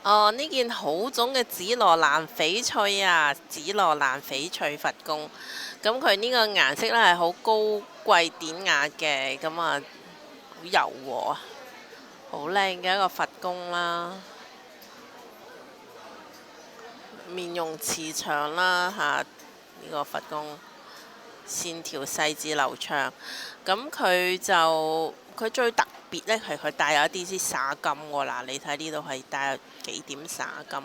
哦，呢件好種嘅紫羅蘭翡翠啊，紫羅蘭翡翠佛公。咁佢呢個顏色呢係好高貴典雅嘅，咁啊好柔和啊，好靚嘅一個佛公啦，面容慈祥啦嚇，呢個佛公線條細緻流暢。咁佢最特別呢係佢帶有一啲啲灑金喎，嗱你睇呢度係帶有幾點灑金。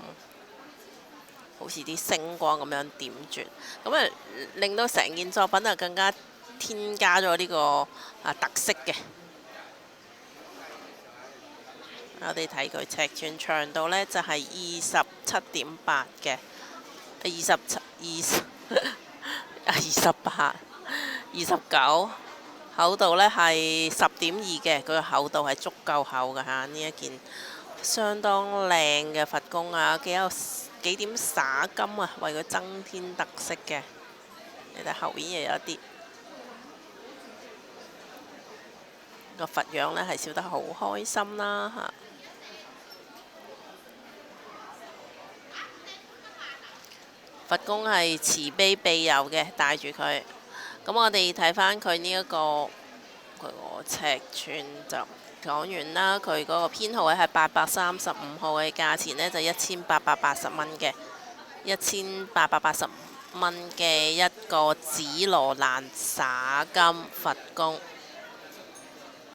好似啲星光咁樣點綴，咁啊令到成件作品啊更加添加咗呢個特色嘅。我哋睇佢尺寸長度呢，就係27.8嘅，28、29，厚度呢係10.2嘅，佢個厚度係足夠厚嘅嚇。呢一件相當靚嘅佛公啊，幾點灑金啊，為佢增添特色嘅。你睇後邊又有一啲個佛樣呢，係笑得好開心啦嚇。佛公係慈悲庇佑嘅，帶住佢。咁我哋睇翻佢呢一個佢個尺寸就講完啦。佢嗰個編號係835號嘅，價錢呢就1880蚊嘅，1880蚊嘅一個紫羅蘭灑金佛公。